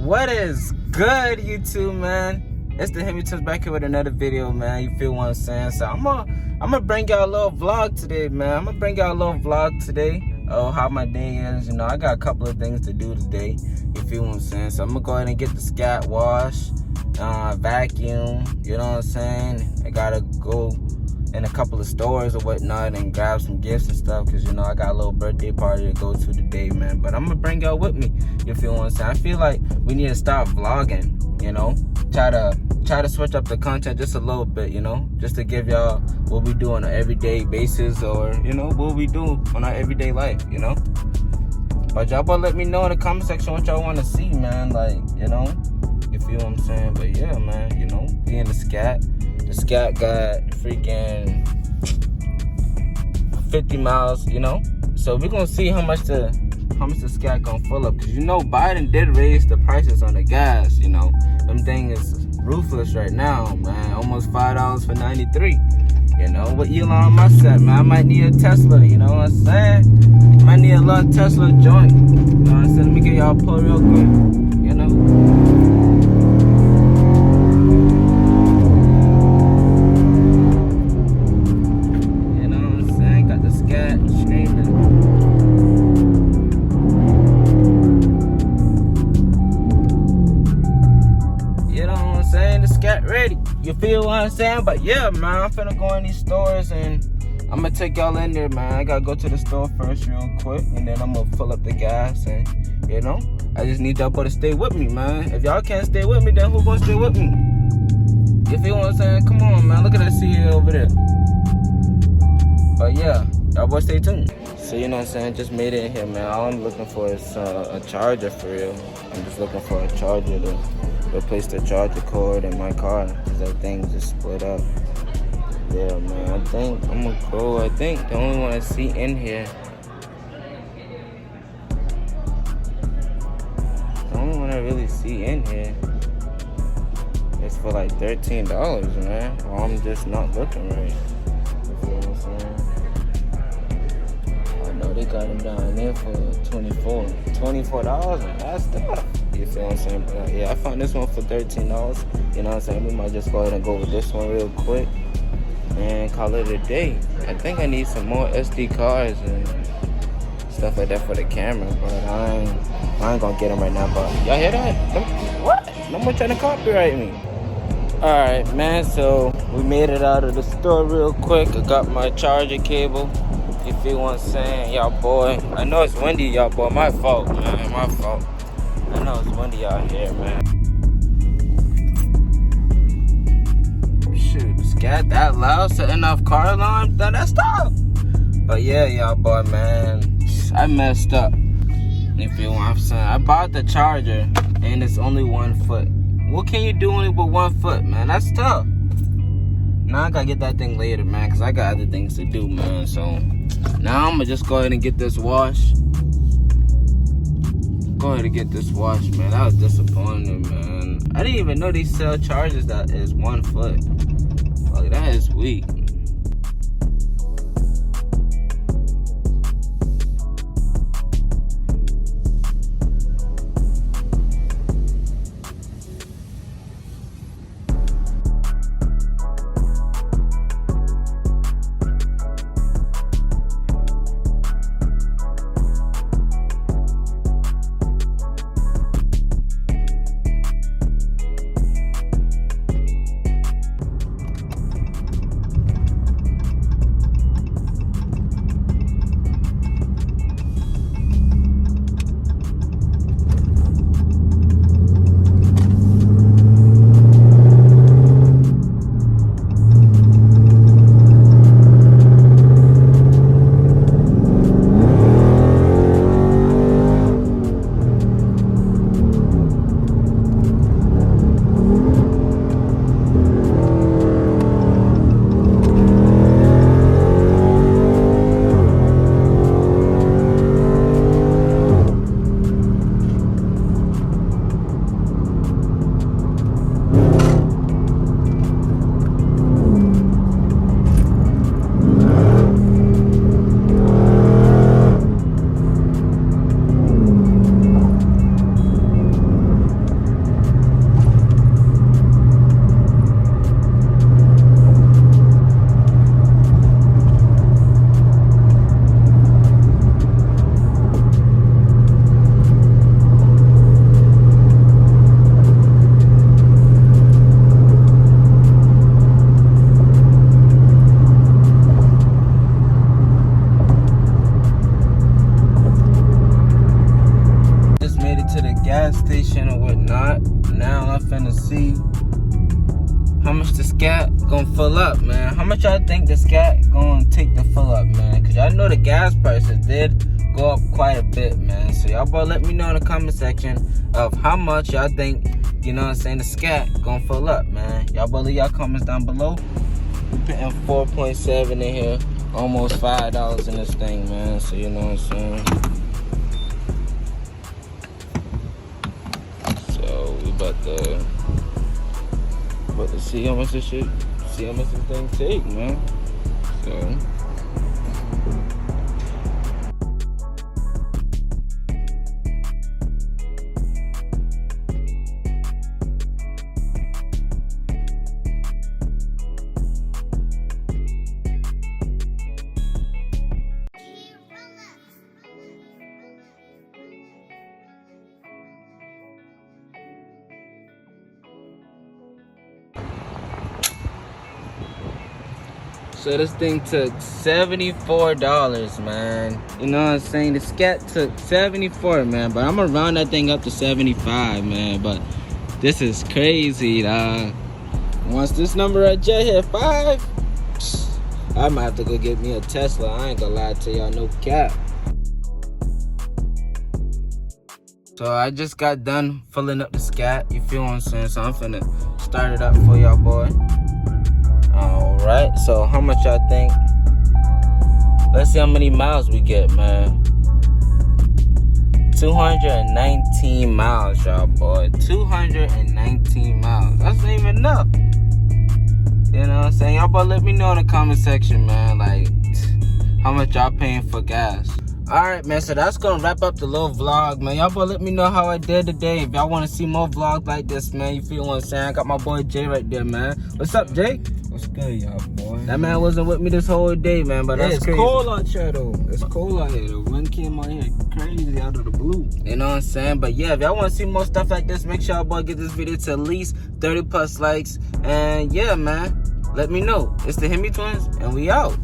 What is good, YouTube, man? It's the 𝙀𝗢𝗾 back here with another video, man. You feel what I'm saying? So I'm gonna bring y'all a little vlog today, man. I'm gonna bring y'all a little vlog today of how my day is. You know, I got a couple of things to do today. You feel what I'm saying? So I'm gonna go ahead and get the scat wash, vacuum. You know what I'm saying? I gotta go in a couple of stores or whatnot and grab some gifts and stuff, because you know I got a little birthday party to go to today, man. But I'm gonna bring y'all with me. You feel what I'm saying? I feel like we need to start vlogging, you know, try to switch up the content just a little bit, you know, just to give y'all what we do on an everyday basis, or you know what we do on our everyday life, you know. But y'all better let me know in the comment section what y'all want to see, man. Like, you know, you feel what I'm saying? But yeah, man, you know, we in the scat. The scat got freaking 50 miles, you know. So we're gonna see how much the scat gonna fill up, because you know Biden did raise the prices on the gas. You know, them thing is ruthless right now, man. Almost $5 for 93. You know, with Elon Musk at, man, I might need a Tesla. You know what I'm saying? Might need a little Tesla joint. You know what I'm saying? Let me get y'all pull real quick. You know. Ready, you feel what I'm saying? But yeah, man, I'm finna go in these stores and I'm gonna take y'all in there, man. I gotta go to the store first real quick, and then I'm gonna fill up the gas, and you know, I just need y'all to stay with me, man. If y'all can't stay with me, then who gonna stay with me? You feel what I'm saying? Come on, man, look at that sea over there. But yeah, y'all boys stay tuned. So you know what I'm saying, just made it in here, man. All I'm looking for is a charger, for real. I'm just looking for a charger to replace the charger cord in my car, because that thing just split up. Yeah, man, I think I'm gonna go. I think the only one I see in here, the only one I really see in here is for like $13, man. Or I'm just not looking right. You feel what I'm saying? I know they got them down there for $24, and that's tough. You feel what I'm saying? But yeah, I found this one for $13. You know what I'm saying? We might just go ahead and go with this one real quick and call it a day. I think I need some more SD cards and stuff like that for the camera, but I ain't gonna get them right now. But y'all hear that? What? No more trying to copyright me. Alright, man, so we made it out of the store real quick. I got my charger cable. You feel what I'm saying? Y'all boy, I know it's windy, y'all boy. My fault, man, my fault. I know it's windy out here, man. Shoot, scat that loud, setting off car alarms? That's tough. But yeah, y'all boy, man, I messed up. You feel what I'm saying? I bought the charger and it's only 1 foot. What can you do only with 1 foot, man? That's tough. Now I gotta get that thing later, man, because I got other things to do, man. So now I'm gonna just go ahead and get this wash. Go ahead and get this wash, man. That was disappointing, man. I didn't even know they sell chargers that is 1 foot. Like, that is weak. station or whatnot. Now I'm finna see how much the scat gonna fill up, man. How much y'all think the scat gonna take to fill up, man? Cause y'all know the gas prices did go up quite a bit, man. So y'all boy let me know in the comment section of how much y'all think, you know what I'm saying, the scat gonna fill up, man. Y'all boy leave y'all comments down below. We putting 4.7 in here, almost $5 in this thing, man. So you know what I'm saying. So we about to see how much this shit, see how much this thing take, man. So. So this thing took $74, man. You know what I'm saying? The scat took $74, man. But I'm gonna round that thing up to 75, man. But this is crazy, dog. Once this number right there hit 5, I might have to go get me a Tesla. I ain't gonna lie to y'all, no cap. So I just got done filling up the scat. You feel what I'm saying? So I'm finna start it up for y'all, boy. Alright, so how much y'all think? Let's see how many miles we get, man. 219 miles, y'all, boy. 219 miles. That's not even enough. You know what I'm saying? Y'all boy let me know in the comment section, man, like, how much y'all paying for gas. Alright, man, so that's gonna wrap up the little vlog, man. Y'all boy let me know how I did today. If y'all want to see more vlogs like this, man, you feel what I'm saying? I got my boy Jay right there, man. What's up, Jay? What's good, y'all, boy? That man wasn't with me this whole day, man, but that's it's crazy. cold out here, though. It's cold out here. The wind came out here crazy out of the blue. You know what I'm saying? But yeah, if y'all want to see more stuff like this, make sure y'all boy get this video to at least 30+ likes. And yeah, man, let me know. It's the Hemi Twins, and we out.